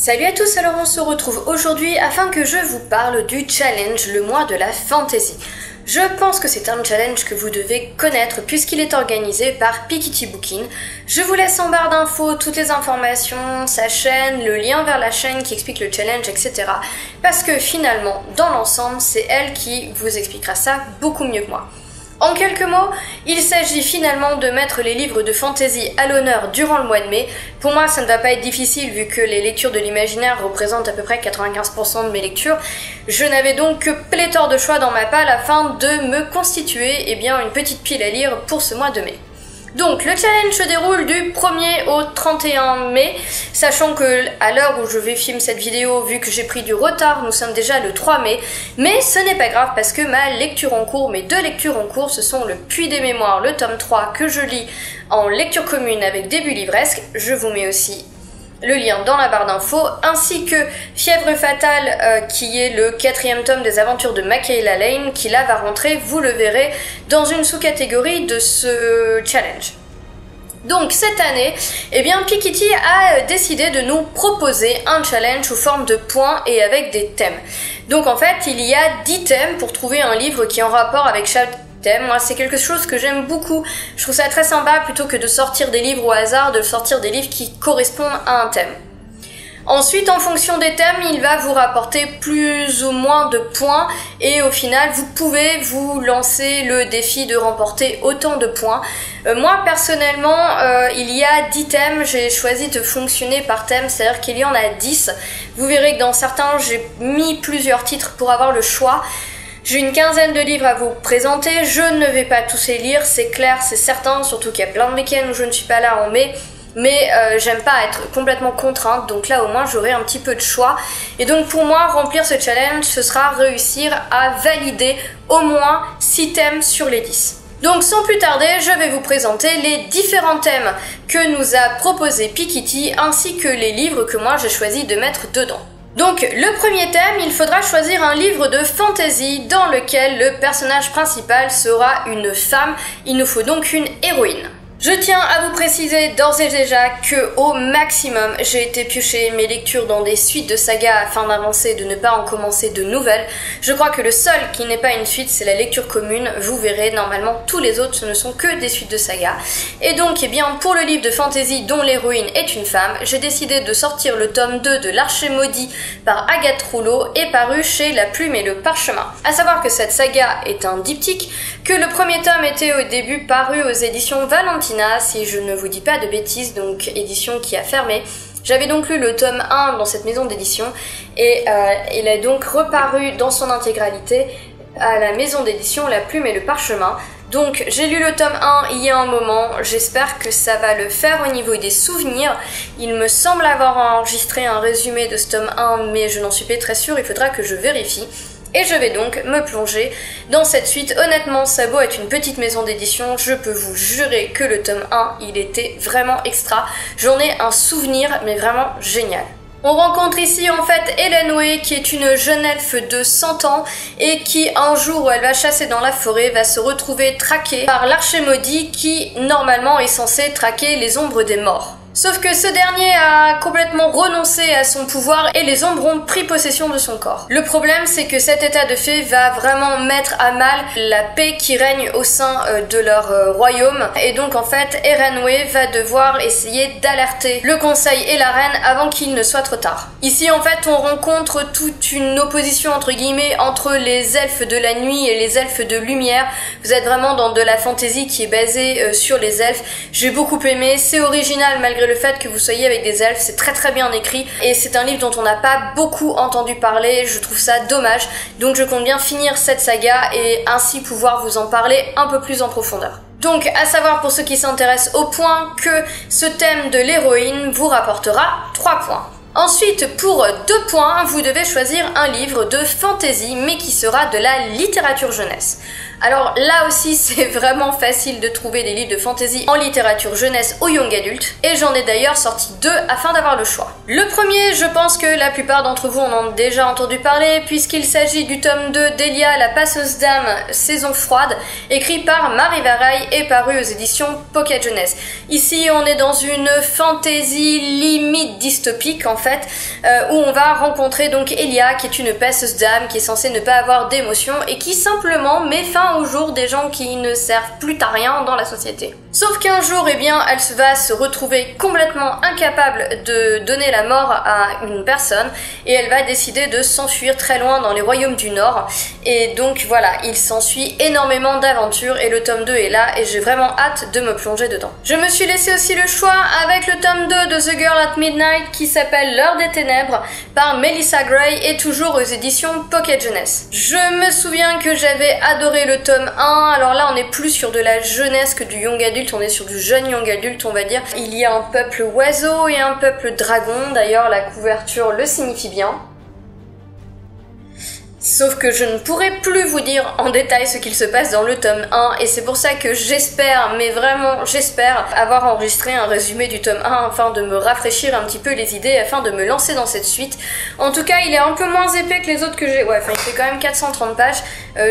Salut à tous, alors on se retrouve aujourd'hui afin que je vous parle du challenge le mois de la fantasy. Je pense que c'est un challenge que vous devez connaître puisqu'il est organisé par Piketty Booking. Je vous laisse en barre d'infos toutes les informations, sa chaîne, le lien vers la chaîne qui explique le challenge, etc. Parce que finalement, dans l'ensemble, c'est elle qui vous expliquera ça beaucoup mieux que moi. En quelques mots, il s'agit finalement de mettre les livres de fantasy à l'honneur durant le mois de mai. Pour moi, ça ne va pas être difficile vu que les lectures de l'imaginaire représentent à peu près 95% de mes lectures. Je n'avais donc que pléthore de choix dans ma palle afin de me constituer une petite pile à lire pour ce mois de mai. Donc le challenge se déroule du 1er au 31 mai, sachant que à l'heure où je vais filmer cette vidéo, vu que j'ai pris du retard, nous sommes déjà le 3 mai, mais ce n'est pas grave parce que mes deux lectures en cours, ce sont le Puits des Mémoires, le tome 3 que je lis en lecture commune avec début livresque, je vous mets aussi le lien dans la barre d'infos, ainsi que Fièvre Fatale qui est le 4e tome des aventures de Michaela Lane qui là va rentrer, vous le verrez, dans une sous-catégorie de ce challenge. Donc cette année, Piketty a décidé de nous proposer un challenge sous forme de points et avec des thèmes. Donc en fait, il y a 10 thèmes pour trouver un livre qui est en rapport avec chaque thème. Moi, c'est quelque chose que j'aime beaucoup. Je trouve ça très sympa plutôt que de sortir des livres au hasard, de sortir des livres qui correspondent à un thème. Ensuite, en fonction des thèmes, il va vous rapporter plus ou moins de points et au final, vous pouvez vous lancer le défi de remporter autant de points. Moi, personnellement, il y a 10 thèmes, j'ai choisi de fonctionner par thème, c'est-à-dire qu'il y en a 10. Vous verrez que dans certains, j'ai mis plusieurs titres pour avoir le choix. J'ai une quinzaine de livres à vous présenter, je ne vais pas tous les lire, c'est clair, c'est certain, surtout qu'il y a plein de week-ends où je ne suis pas là en mai, mais j'aime pas être complètement contrainte, donc là au moins j'aurai un petit peu de choix. Et donc pour moi, remplir ce challenge, ce sera réussir à valider au moins 6 thèmes sur les 10. Donc sans plus tarder, je vais vous présenter les différents thèmes que nous a proposé Piketty, ainsi que les livres que moi j'ai choisi de mettre dedans. Donc le premier thème, il faudra choisir un livre de fantasy dans lequel le personnage principal sera une femme, il nous faut donc une héroïne. Je tiens à vous préciser d'ores et déjà que au maximum, j'ai été piocher mes lectures dans des suites de sagas afin d'avancer et de ne pas en commencer de nouvelles. Je crois que le seul qui n'est pas une suite, c'est la lecture commune. Vous verrez, normalement, tous les autres, ce ne sont que des suites de sagas. Et donc, pour le livre de fantasy dont l'héroïne est une femme, j'ai décidé de sortir le tome 2 de L'Archer Maudit par Agathe Rouleau et paru chez La Plume et le Parchemin. À savoir que cette saga est un diptyque, que le premier tome était au début paru aux éditions Valentina, si je ne vous dis pas de bêtises, donc édition qui a fermé. J'avais donc lu le tome 1 dans cette maison d'édition et il est donc reparu dans son intégralité à la maison d'édition La Plume et le Parchemin. Donc j'ai lu le tome 1 il y a un moment, j'espère que ça va le faire au niveau des souvenirs. Il me semble avoir enregistré un résumé de ce tome 1 mais je n'en suis pas très sûre, il faudra que je vérifie. Et je vais donc me plonger dans cette suite. Honnêtement, Sabot est une petite maison d'édition, je peux vous jurer que le tome 1, il était vraiment extra. J'en ai un souvenir, mais vraiment génial. On rencontre ici en fait Hélène Way qui est une jeune elfe de 100 ans et qui un jour où elle va chasser dans la forêt va se retrouver traquée par l'Archer Maudit qui normalement est censé traquer les ombres des morts. Sauf que ce dernier a complètement renoncé à son pouvoir et les ombres ont pris possession de son corps. Le problème, c'est que cet état de fait va vraiment mettre à mal la paix qui règne au sein de leur royaume. Et donc en fait, Erenwë va devoir essayer d'alerter le conseil et la reine avant qu'il ne soit trop tard. Ici en fait, on rencontre toute une opposition entre guillemets entre les elfes de la nuit et les elfes de lumière. Vous êtes vraiment dans de la fantasy qui est basée sur les elfes. J'ai beaucoup aimé, c'est original malgré le fait que vous soyez avec des elfes, c'est très bien écrit et c'est un livre dont on n'a pas beaucoup entendu parler, je trouve ça dommage, donc je compte bien finir cette saga et ainsi pouvoir vous en parler un peu plus en profondeur. Donc à savoir pour ceux qui s'intéressent au point que ce thème de l'héroïne vous rapportera 3 points. Ensuite, pour 2 points, vous devez choisir un livre de fantasy mais qui sera de la littérature jeunesse. Alors là aussi c'est vraiment facile de trouver des livres de fantasy en littérature jeunesse ou young adulte, et j'en ai d'ailleurs sorti 2 afin d'avoir le choix. Le premier, je pense que la plupart d'entre vous en ont déjà entendu parler, puisqu'il s'agit du tome 2 d'Elia, la passeuse d'âme, saison froide, écrit par Marie Varaille et paru aux éditions Pocket Jeunesse. Ici on est dans une fantasy limite dystopique en fait, où on va rencontrer donc Elia qui est une passeuse d'âme qui est censée ne pas avoir d'émotions et qui simplement met fin au jour des gens qui ne servent plus à rien dans la société. Sauf qu'un jour, eh bien, elle va se retrouver complètement incapable de donner la mort à une personne et elle va décider de s'enfuir très loin dans les royaumes du Nord. Et donc voilà, il s'ensuit énormément d'aventures et le tome 2 est là et j'ai vraiment hâte de me plonger dedans. Je me suis laissé aussi le choix avec le tome 2 de The Girl at Midnight qui s'appelle L'heure des ténèbres par Melissa Gray et toujours aux éditions Pocket Jeunesse. Je me souviens que j'avais adoré le tome 1, alors là on est plus sur de la jeunesse que du young adulte, on est sur du jeune young adulte on va dire. Il y a un peuple oiseau et un peuple dragon, d'ailleurs la couverture le signifie bien. Sauf que je ne pourrai plus vous dire en détail ce qu'il se passe dans le tome 1 et c'est pour ça que j'espère, mais vraiment j'espère avoir enregistré un résumé du tome 1 afin de me rafraîchir un petit peu les idées, afin de me lancer dans cette suite. En tout cas il est un peu moins épais que les autres que j'ai, ouais, enfin il fait quand même 430 pages,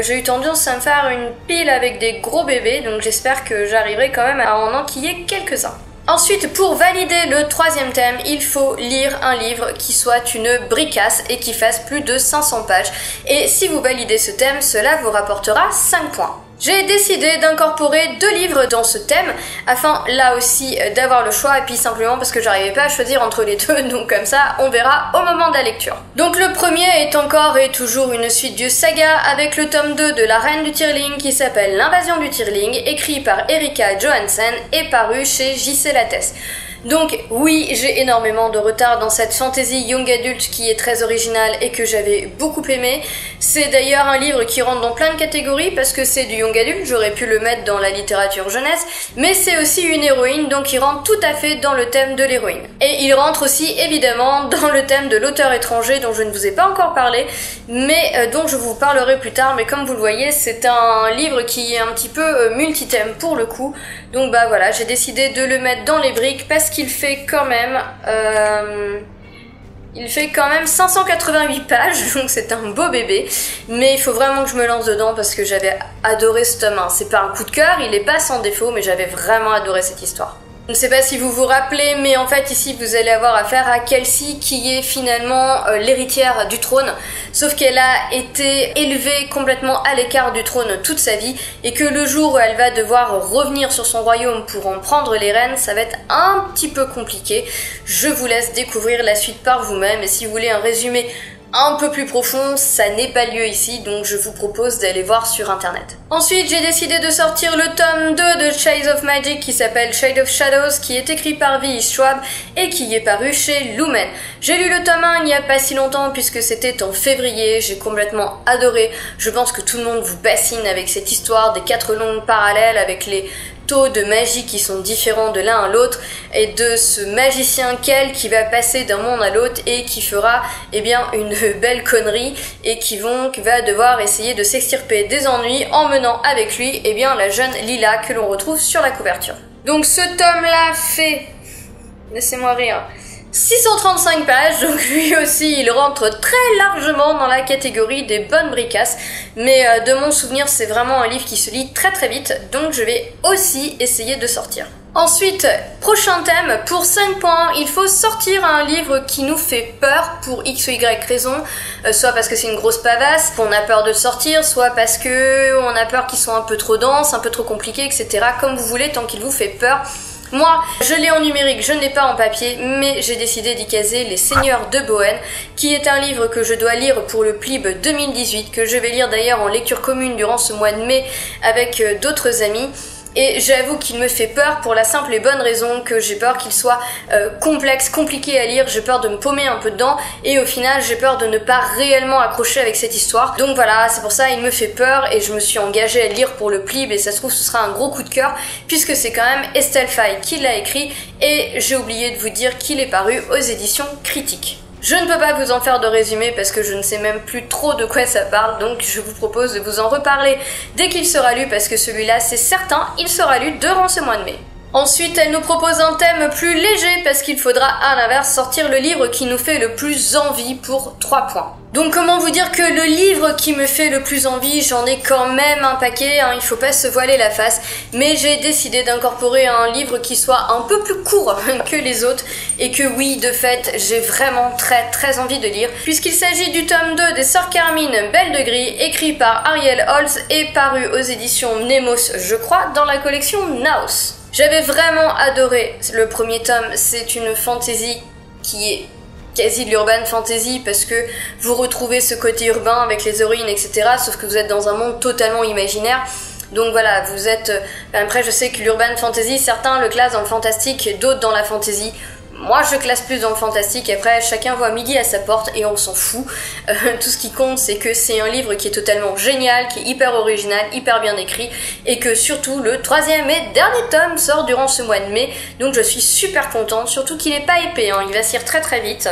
j'ai eu tendance à me faire une pile avec des gros bébés donc j'espère que j'arriverai quand même à en enquiller quelques-uns. Ensuite, pour valider le troisième thème, il faut lire un livre qui soit une bricasse et qui fasse plus de 500 pages. Et si vous validez ce thème, cela vous rapportera 5 points. J'ai décidé d'incorporer 2 livres dans ce thème, afin là aussi d'avoir le choix, et puis simplement parce que j'arrivais pas à choisir entre les deux, donc comme ça on verra au moment de la lecture. Donc le premier est encore et toujours une suite du saga, avec le tome 2 de La Reine du Tirling qui s'appelle L'Invasion du Tirling, écrit par Erika Johansen et paru chez J.C. Lattès. Donc oui, j'ai énormément de retard dans cette fantasy young adulte qui est très originale et que j'avais beaucoup aimé. C'est d'ailleurs un livre qui rentre dans plein de catégories parce que c'est du young adulte, j'aurais pu le mettre dans la littérature jeunesse, mais c'est aussi une héroïne donc il rentre tout à fait dans le thème de l'héroïne. Et il rentre aussi évidemment dans le thème de l'auteur étranger dont je ne vous ai pas encore parlé, mais dont je vous parlerai plus tard, mais comme vous le voyez c'est un livre qui est un petit peu multithème pour le coup, donc bah voilà, j'ai décidé de le mettre dans les briques parce qu'il fait quand même 588 pages, donc c'est un beau bébé, mais il faut vraiment que je me lance dedans parce que j'avais adoré ce tome 1. C'est pas un coup de cœur, il est pas sans défaut, mais j'avais vraiment adoré cette histoire. Je ne sais pas si vous vous rappelez, mais en fait ici vous allez avoir affaire à Kelsey qui est finalement l'héritière du trône, sauf qu'elle a été élevée complètement à l'écart du trône toute sa vie et que le jour où elle va devoir revenir sur son royaume pour en prendre les rênes, ça va être un petit peu compliqué. Je vous laisse découvrir la suite par vous-même et si vous voulez un résumé un peu plus profond, ça n'est pas lieu ici, donc je vous propose d'aller voir sur internet. Ensuite, j'ai décidé de sortir le tome 2 de Shades of Magic qui s'appelle Shade of Shadows, qui est écrit par V.E. Schwab et qui est paru chez Lumen. J'ai lu le tome 1 il n'y a pas si longtemps puisque c'était en février, j'ai complètement adoré. Je pense que tout le monde vous bassine avec cette histoire des 4 longues parallèles avec les taux de magie qui sont différents de l'un à l'autre et de ce magicien Kel qui va passer d'un monde à l'autre et qui fera eh bien une belle connerie et qui va devoir essayer de s'extirper des ennuis en menant avec lui eh bien la jeune Lila que l'on retrouve sur la couverture. Donc ce tome là fait, laissez-moi rire, 635 pages, donc lui aussi il rentre très largement dans la catégorie des bonnes bricasses, mais de mon souvenir c'est vraiment un livre qui se lit très très vite, donc je vais aussi essayer de sortir. Ensuite, prochain thème, pour 5 points, il faut sortir un livre qui nous fait peur pour X ou Y raison, soit parce que c'est une grosse pavasse, qu'on a peur de le sortir, soit parce que on a peur qu'il soit un peu trop dense, un peu trop compliqué, etc. Comme vous voulez, tant qu'il vous fait peur. Moi, je l'ai en numérique, je ne l'ai pas en papier, mais j'ai décidé d'y caser Les Seigneurs de Bohème, qui est un livre que je dois lire pour le PLIB 2018, que je vais lire d'ailleurs en lecture commune durant ce mois de mai avec d'autres amis. Et j'avoue qu'il me fait peur pour la simple et bonne raison que j'ai peur qu'il soit complexe, compliqué à lire, j'ai peur de me paumer un peu dedans et au final j'ai peur de ne pas réellement accrocher avec cette histoire. Donc voilà, c'est pour ça il me fait peur et je me suis engagée à le lire pour le PLIB et ça se trouve ce sera un gros coup de cœur puisque c'est quand même Estelle Faye qui l'a écrit et j'ai oublié de vous dire qu'il est paru aux éditions Critiques. Je ne peux pas vous en faire de résumé parce que je ne sais même plus trop de quoi ça parle, donc je vous propose de vous en reparler dès qu'il sera lu parce que celui-là, c'est certain, il sera lu durant ce mois de mai. Ensuite, elle nous propose un thème plus léger parce qu'il faudra à l'inverse sortir le livre qui nous fait le plus envie pour 3 points. Donc comment vous dire que le livre qui me fait le plus envie, j'en ai quand même un paquet, hein, il faut pas se voiler la face, mais j'ai décidé d'incorporer un livre qui soit un peu plus court que les autres et que oui, de fait, j'ai vraiment très envie de lire puisqu'il s'agit du tome 2 des Sœurs Carmine Belle de Gris, écrit par Ariel Holz et paru aux éditions Nemos, je crois, dans la collection Naos. J'avais vraiment adoré le premier tome, c'est une fantasy qui est quasi de l'urban fantasy parce que vous retrouvez ce côté urbain avec les héroïnes, etc. Sauf que vous êtes dans un monde totalement imaginaire. Donc voilà, vous êtes... Après, je sais que l'urban fantasy, certains le classent dans le fantastique, d'autres dans la fantasy. Moi, je classe plus dans le fantastique. Après, chacun voit midi à sa porte et on s'en fout. Tout ce qui compte, c'est que c'est un livre qui est totalement génial, qui est hyper original, hyper bien écrit, et que surtout, le 3e et dernier tome sort durant ce mois de mai. Donc je suis super contente, surtout qu'il est pas épais, hein. Il va se lire très vite.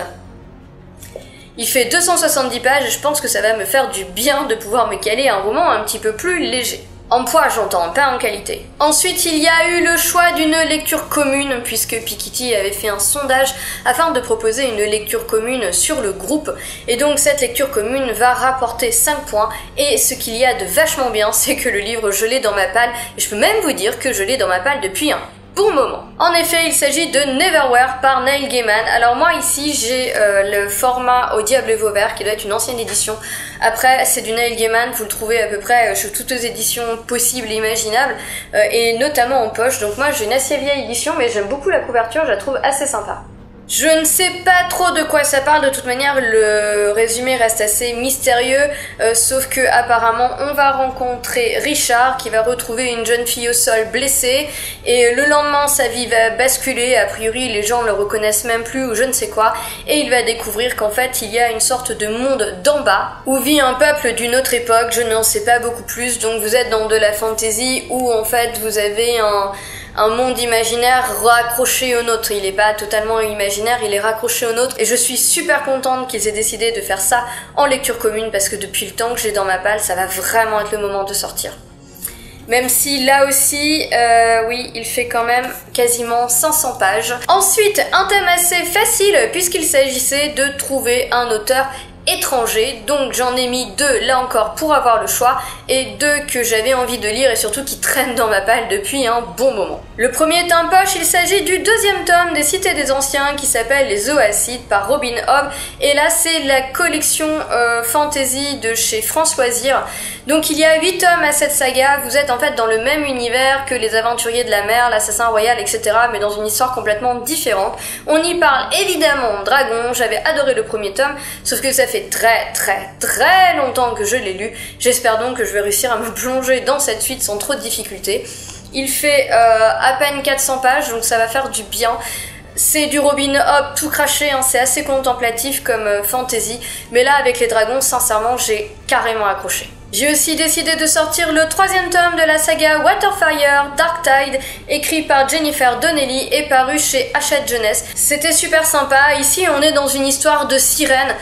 Il fait 270 pages et je pense que ça va me faire du bien de pouvoir me caler un roman un petit peu plus léger. En poids, j'entends, pas en qualité. Ensuite, il y a eu le choix d'une lecture commune, puisque Piketty avait fait un sondage afin de proposer une lecture commune sur le groupe. Et donc, cette lecture commune va rapporter 5 points. Et ce qu'il y a de vachement bien, c'est que le livre, je l'ai dans ma palle. Et je peux même vous dire que je l'ai dans ma palle depuis un bon moment. En effet, il s'agit de Neverwhere par Neil Gaiman. Alors moi ici j'ai le format Au Diable Vauvert qui doit être une ancienne édition. Après c'est du Neil Gaiman, vous le trouvez à peu près sur toutes les éditions possibles et imaginables et notamment en poche. Donc moi j'ai une assez vieille édition mais j'aime beaucoup la couverture, je la trouve assez sympa. Je ne sais pas trop de quoi ça parle, de toute manière le résumé reste assez mystérieux, sauf que apparemment on va rencontrer Richard qui va retrouver une jeune fille au sol blessée et le lendemain sa vie va basculer, a priori les gens le reconnaissent même plus ou je ne sais quoi, et il va découvrir qu'en fait il y a une sorte de monde d'en bas où vit un peuple d'une autre époque, je n'en sais pas beaucoup plus, donc vous êtes dans de la fantasy où en fait vous avez un monde imaginaire raccroché au nôtre. Il n'est pas totalement imaginaire, il est raccroché au nôtre. Et je suis super contente qu'ils aient décidé de faire ça en lecture commune parce que depuis le temps que j'ai dans ma palle, ça va vraiment être le moment de sortir. Même si là aussi, oui, il fait quand même quasiment 500 pages. Ensuite, un thème assez facile puisqu'il s'agissait de trouver un auteur étranger, donc j'en ai mis 2 là encore pour avoir le choix et 2 que j'avais envie de lire et surtout qui traînent dans ma palle depuis un bon moment. Le premier est un poche, il s'agit du 2e tome des Cités des Anciens qui s'appelle Les Oacides par Robin Hobb et là c'est la collection fantasy de chez Françoisir. Donc il y a 8 tomes à cette saga, vous êtes en fait dans le même univers que les Aventuriers de la Mer, l'Assassin Royal, etc. mais dans une histoire complètement différente. On y parle évidemment dragon, j'avais adoré le premier tome, sauf que ça fait très longtemps que je l'ai lu. J'espère donc que je vais réussir à me plonger dans cette suite sans trop de difficultés. Il fait à peine 400 pages, donc ça va faire du bien. C'est du Robin Hobb tout craché, hein, c'est assez contemplatif comme fantasy, mais là avec les dragons, sincèrement, j'ai carrément accroché. J'ai aussi décidé de sortir le 3e tome de la saga Waterfire Dark Tide, écrit par Jennifer Donnelly et paru chez Hachette Jeunesse. C'était super sympa, ici on est dans une histoire de sirène.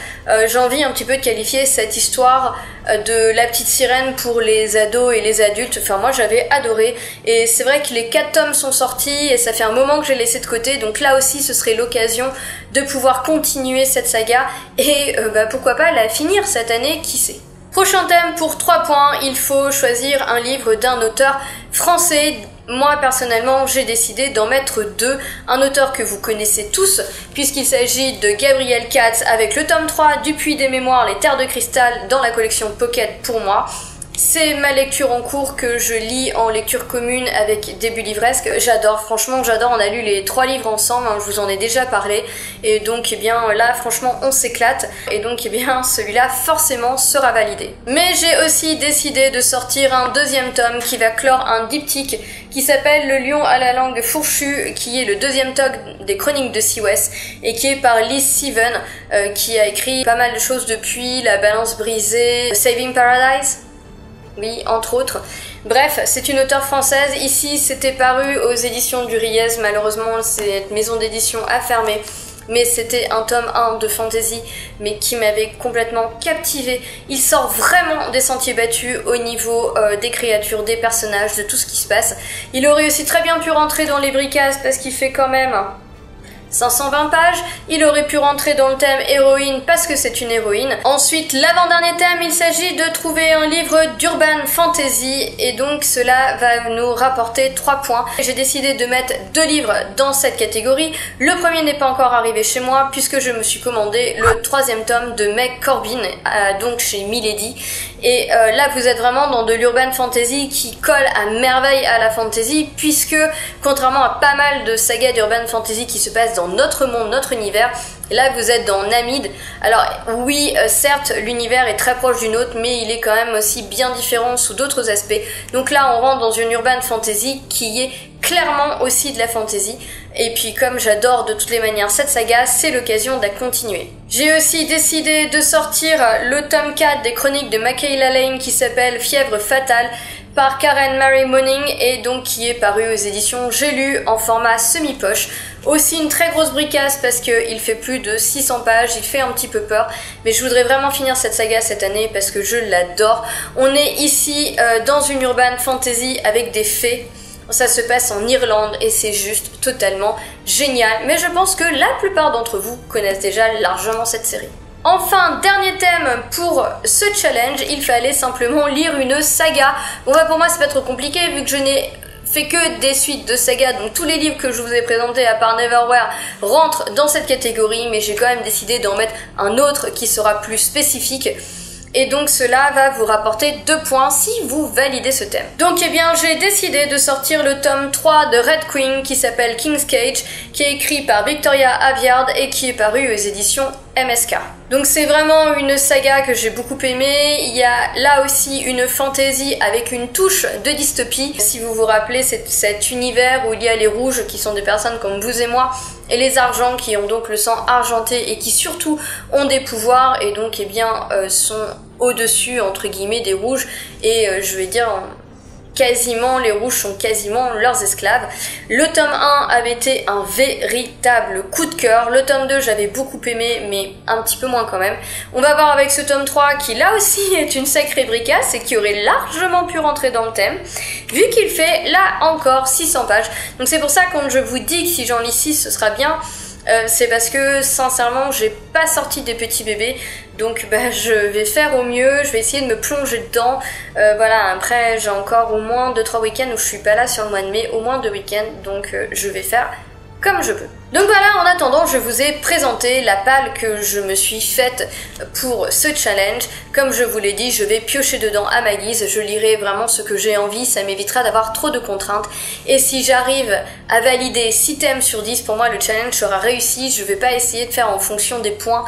J'ai envie un petit peu de qualifier cette histoire de la petite sirène pour les ados et les adultes. Enfin moi j'avais adoré et c'est vrai que les 4 tomes sont sortis et ça fait un moment que j'ai laissé de côté, donc là aussi ce serait l'occasion de pouvoir continuer cette saga et pourquoi pas la finir cette année, qui sait. Prochain thème pour 3 points, il faut choisir un livre d'un auteur français. Moi personnellement j'ai décidé d'en mettre 2, un auteur que vous connaissez tous puisqu'il s'agit de Gabriel Katz avec le tome 3 du Puits des Mémoires, les Terres de Cristal dans la collection Pocket pour moi. C'est ma lecture en cours que je lis en lecture commune avec Début Livresque. J'adore, franchement j'adore, on a lu les 3 livres ensemble, hein, je vous en ai déjà parlé. Et donc eh bien là franchement on s'éclate. Et donc eh bien celui-là forcément sera validé. Mais j'ai aussi décidé de sortir un 2e tome qui va clore un diptyque qui s'appelle Le Lion à la langue fourchue, qui est le 2e tome des Chroniques de Sea West et qui est par Liz Seven, qui a écrit pas mal de choses depuis, La Balance brisée, Saving Paradise. Oui, entre autres. Bref, c'est une auteure française. Ici, c'était paru aux éditions du Riez. Malheureusement, cette maison d'édition a fermé. mais c'était un tome 1 de fantasy, mais qui m'avait complètement captivé. Il sort vraiment des sentiers battus au niveau des créatures, des personnages, de tout ce qui se passe. Il aurait aussi très bien pu rentrer dans les bricases parce qu'il fait quand même 520 pages, il aurait pu rentrer dans le thème héroïne parce que c'est une héroïne. Ensuite, l'avant-dernier thème, il s'agit de trouver un livre d'urban fantasy et donc cela va nous rapporter 3 points. J'ai décidé de mettre 2 livres dans cette catégorie. Le premier n'est pas encore arrivé chez moi puisque je me suis commandé le 3e tome de Meg Corbin, donc chez Milady. Et là, vous êtes vraiment dans de l'urban fantasy qui colle à merveille à la fantasy puisque, contrairement à pas mal de sagas d'urban fantasy qui se passent dans notre monde, notre univers, là vous êtes dans Namid. Alors oui, certes l'univers est très proche du nôtre, mais il est quand même aussi bien différent sous d'autres aspects. Donc là on rentre dans une urban fantasy qui est clairement aussi de la fantasy. Et puis comme j'adore de toutes les manières cette saga, c'est l'occasion de la continuer. J'ai aussi décidé de sortir le tome 4 des chroniques de Michaela Lane qui s'appelle Fièvre Fatale par Karen Mary Moning et donc qui est paru aux éditions J'ai lu en format semi-poche. Aussi une très grosse bricasse parce qu'il fait plus de 600 pages, il fait un petit peu peur, mais je voudrais vraiment finir cette saga cette année parce que je l'adore. On est ici dans une urban fantasy avec des fées. Ça se passe en Irlande et c'est juste totalement génial, mais je pense que la plupart d'entre vous connaissent déjà largement cette série. Enfin, dernier thème pour ce challenge, il fallait simplement lire une saga. Bon bah pour moi c'est pas trop compliqué vu que je n'ai fait que des suites de sagas, donc tous les livres que je vous ai présentés à part Neverwhere rentrent dans cette catégorie, mais j'ai quand même décidé d'en mettre un autre qui sera plus spécifique. Et donc cela va vous rapporter 2 points si vous validez ce thème. Donc eh bien j'ai décidé de sortir le tome 3 de Red Queen qui s'appelle King's Cage, qui est écrit par Victoria Aveyard et qui est paru aux éditions MSK. Donc c'est vraiment une saga que j'ai beaucoup aimée. Il y a là aussi une fantasy avec une touche de dystopie. Si vous vous rappelez, c'est cet univers où il y a les rouges qui sont des personnes comme vous et moi, et les argents qui ont donc le sang argenté et qui surtout ont des pouvoirs et donc eh bien sont au-dessus entre guillemets des rouges et je vais dire quasiment, les rouges sont quasiment leurs esclaves. Le tome 1 avait été un véritable coup de cœur. Le tome 2 j'avais beaucoup aimé mais un petit peu moins quand même. On va voir avec ce tome 3 qui là aussi est une sacrée bricasse et qui aurait largement pu rentrer dans le thème vu qu'il fait là encore 600 pages. Donc c'est pour ça que quand je vous dis que si j'en lis 6 ce sera bien, c'est parce que sincèrement j'ai pas sorti des petits bébés, donc bah, je vais faire au mieux, je vais essayer de me plonger dedans. Voilà, après j'ai encore au moins 2-3 week-ends où je suis pas là sur le mois de mai, au moins 2 week-ends, donc je vais faire comme je peux. Donc voilà, en attendant, je vous ai présenté la palle que je me suis faite pour ce challenge. Comme je vous l'ai dit, je vais piocher dedans à ma guise, je lirai vraiment ce que j'ai envie, ça m'évitera d'avoir trop de contraintes. Et si j'arrive à valider 6 thèmes sur 10, pour moi le challenge sera réussi. Je vais pas essayer de faire en fonction des points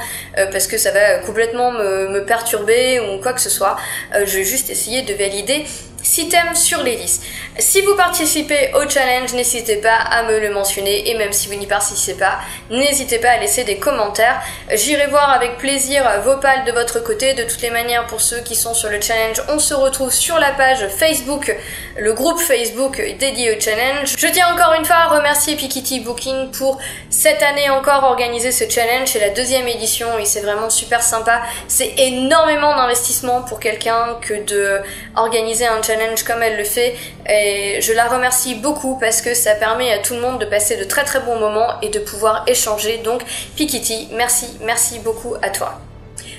parce que ça va complètement me perturber ou quoi que ce soit. Je vais juste essayer de valider 6 thèmes sur les 10. Si vous participez au challenge, n'hésitez pas à me le mentionner et même si vous n'y participez pas, n'hésitez pas à laisser des commentaires. J'irai voir avec plaisir vos pales de votre côté. De toutes les manières, pour ceux qui sont sur le challenge, on se retrouve sur la page Facebook, le groupe Facebook dédié au challenge. Je tiens encore une fois à remercier Piketty Booking pour cette année encore organiser ce challenge. C'est la 2e édition et c'est vraiment super sympa. C'est énormément d'investissement pour quelqu'un que de organiser un challenge comme elle le fait et je la remercie beaucoup parce que ça permet à tout le monde de passer de très bons moments et de pouvoir échanger. Donc Piketty, merci beaucoup à toi.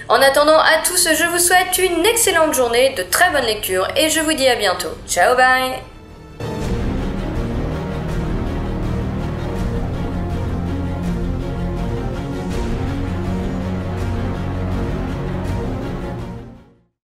En attendant à tous, je vous souhaite une excellente journée, de très bonnes lectures et je vous dis à bientôt. Ciao, bye!